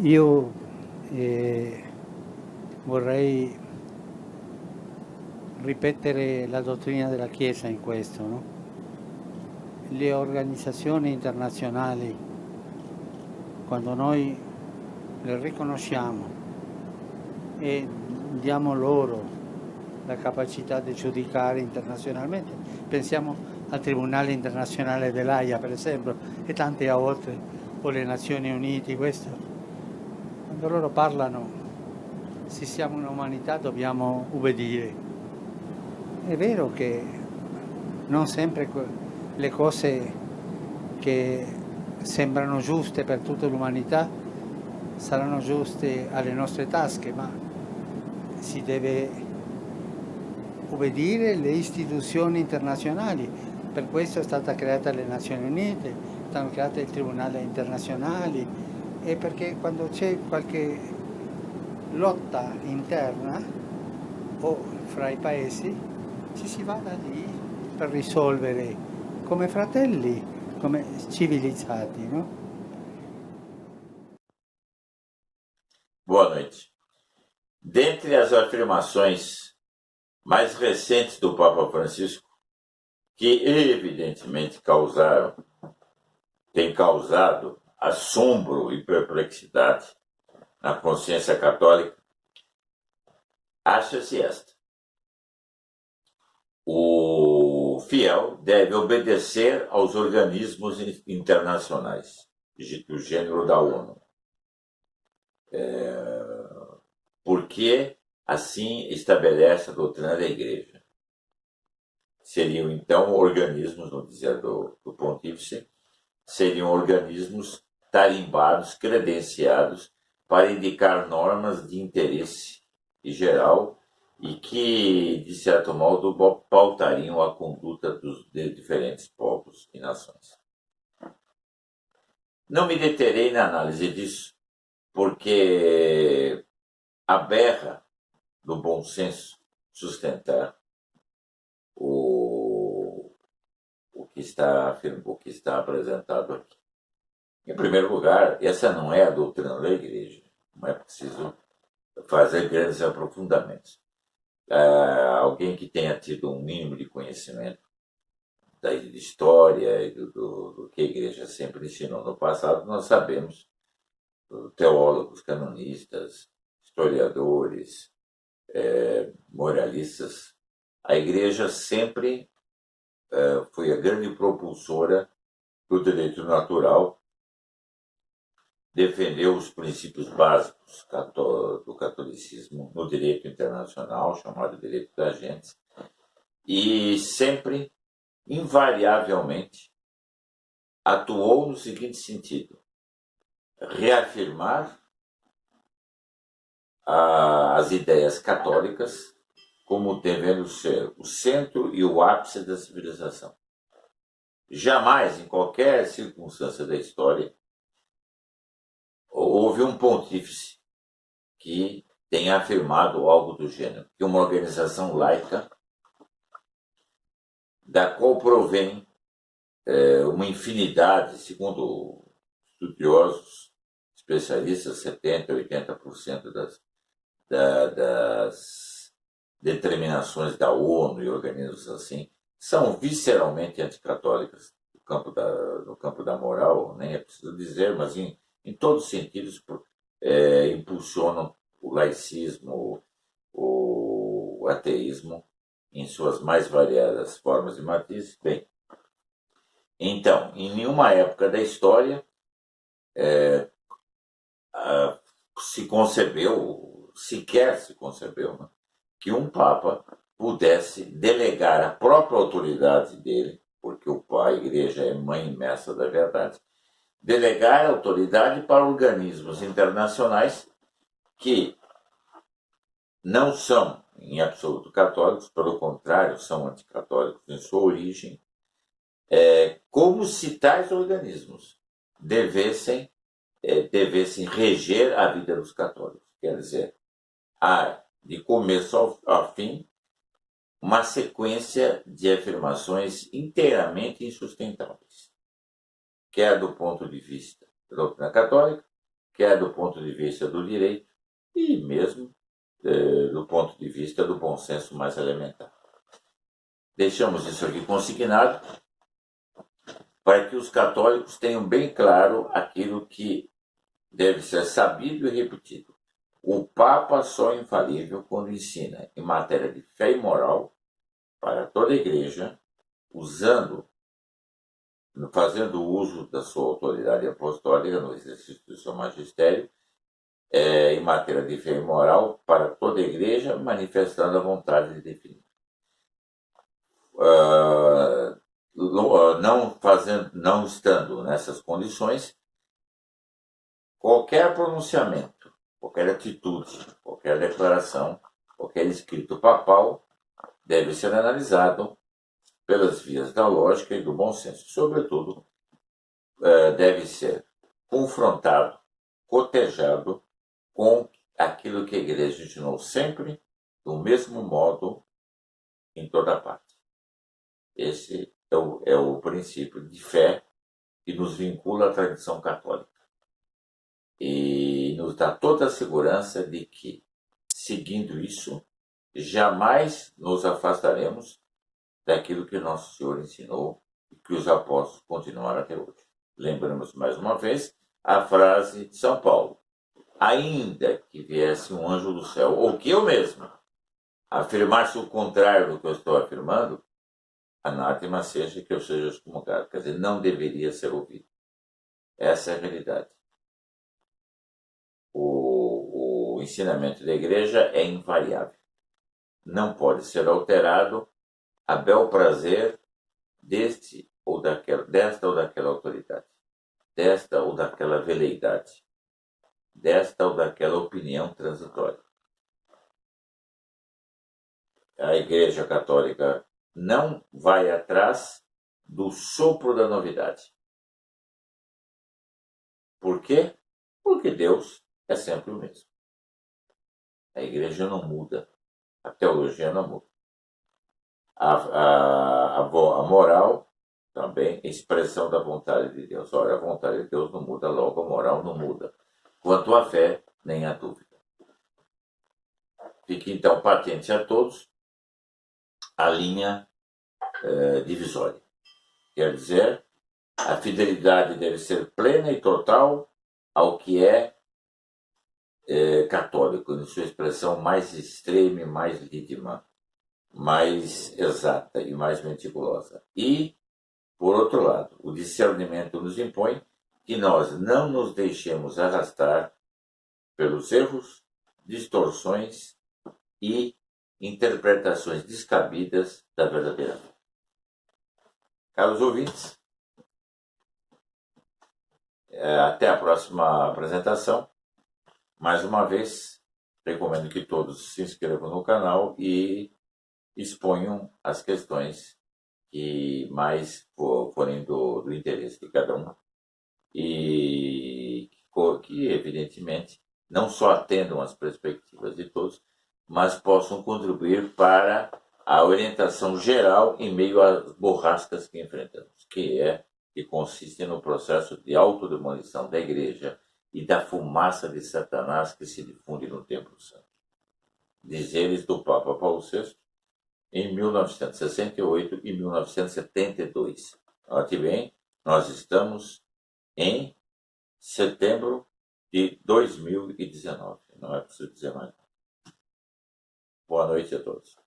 Io vorrei ripetere la dottrina della Chiesa in questo, no? Le organizzazioni internazionali, quando noi le riconosciamo e diamo loro la capacità di giudicare internazionalmente, pensiamo al Tribunale Internazionale dell'Aia per esempio e tante altre, o le Nazioni Unite, questo, quando loro parlano, se siamo un'umanità dobbiamo ubbidire. È vero che non sempre le cose che sembrano giuste per tutta l'umanità saranno giuste alle nostre tasche, ma si deve obbedire alle istituzioni internazionali. Per questo è stata creata le Nazioni Unite, stanno create il Tribunale Internazionale, e perché quando c'è qualche lotta interna o fra i paesi ci si va da lì per risolvere come fratelli, come civilizzati, no? Boa noite. Dentre as afirmações mais recentes do Papa Francisco, que evidentemente têm causado assombro e perplexidade na consciência católica, acha-se esta: o fiel deve obedecer aos organismos internacionais do gênero da ONU, porque assim estabelece a doutrina da Igreja. Seriam, então, organismos, no dizer do pontífice, seriam organismos tarimbados, credenciados para indicar normas de interesse geral e que, de certo modo, pautariam a conduta de diferentes povos e nações. Não me deterei na análise disso, porque aberra do bom senso sustentar o que está apresentado aqui. Em primeiro lugar, essa não é a doutrina da Igreja, não é preciso fazer grandes aprofundamentos. Alguém que tenha tido um mínimo de conhecimento da história e do que a Igreja sempre ensinou no passado, nós sabemos, teólogos, canonistas, historiadores, moralistas, a Igreja sempre foi a grande propulsora do direito natural, defendeu os princípios básicos do catolicismo no direito internacional, chamado direito das gentes, e sempre, invariavelmente, atuou no seguinte sentido: reafirmar as ideias católicas como devendo ser o centro e o ápice da civilização. Jamais, em qualquer circunstância da história, houve um pontífice que tenha afirmado algo do gênero, que uma organização laica, da qual provém uma infinidade, segundo estudiosos, especialistas, 70%, 80% das determinações da ONU e organismos assim, são visceralmente anticatólicas no campo da moral, nem é preciso dizer, mas em todos os sentidos impulsionam o laicismo, o ateísmo, em suas mais variadas formas e matizes. Bem, então, em nenhuma época da história sequer se concebeu, né, que um Papa pudesse delegar a própria autoridade dele, porque a Igreja é mãe e mestra da verdade, delegar a autoridade para organismos internacionais que não são, em absoluto, católicos, pelo contrário, são anticatólicos em sua origem, como se tais organismos devessem reger a vida dos católicos. Quer dizer, há, de começo ao fim, uma sequência de afirmações inteiramente insustentáveis, quer do ponto de vista da doutrina católica, quer do ponto de vista do direito e mesmo do ponto de vista do bom senso mais elementar. Deixamos isso aqui consignado para que os católicos tenham bem claro aquilo que deve ser sabido e repetido. O Papa só é infalível quando ensina em matéria de fé e moral para toda a Igreja, fazendo uso da sua autoridade apostólica no exercício do seu magistério, em matéria de fé e moral para toda a Igreja, manifestando a vontade de definir. Não estando nessas condições, qualquer pronunciamento, qualquer atitude, qualquer declaração, qualquer escrito papal deve ser analisado pelas vias da lógica e do bom senso. Sobretudo, deve ser confrontado, cotejado com aquilo que a Igreja ensinou sempre, do mesmo modo, em toda parte. Esse é o princípio de fé que nos vincula à tradição católica e nos dá toda a segurança de que, seguindo isso, jamais nos afastaremos daquilo que Nosso Senhor ensinou e que os apóstolos continuaram até hoje. Lembramos mais uma vez a frase de São Paulo: ainda que viesse um anjo do céu, ou que eu mesmo afirmasse o contrário do que eu estou afirmando, anátema seja que eu seja excomungado. Quer dizer, não deveria ser ouvido. Essa é a realidade. O ensinamento da Igreja é invariável. Não pode ser alterado a bel prazer desta ou daquela autoridade, desta ou daquela veleidade, desta ou daquela opinião transitória. A Igreja Católica não vai atrás do sopro da novidade. Por quê? Porque Deus é sempre o mesmo. A Igreja não muda, a teologia não muda. A moral também é expressão da vontade de Deus. Olha, a vontade de Deus não muda, logo a moral não muda. Quanto à fé, nem a dúvida. Fique então patente a todos a linha divisória. Quer dizer, a fidelidade deve ser plena e total ao que é católico, em sua expressão mais extrema e mais íntima, mais exata e mais meticulosa. E, por outro lado, o discernimento nos impõe que nós não nos deixemos arrastar pelos erros, distorções e interpretações descabidas da verdadeira fé. Caros ouvintes, até a próxima apresentação. Mais uma vez, recomendo que todos se inscrevam no canal e exponham as questões que mais forem do interesse de cada um e que, evidentemente, não só atendam às perspectivas de todos, mas possam contribuir para a orientação geral em meio às borrascas que enfrentamos, que consiste no processo de autodemolição da Igreja e da fumaça de Satanás que se difunde no Templo Santo. Dizeres do Papa Paulo VI, em 1968 e 1972. Note bem, nós estamos em setembro de 2019. Não é preciso dizer mais. Boa noite a todos.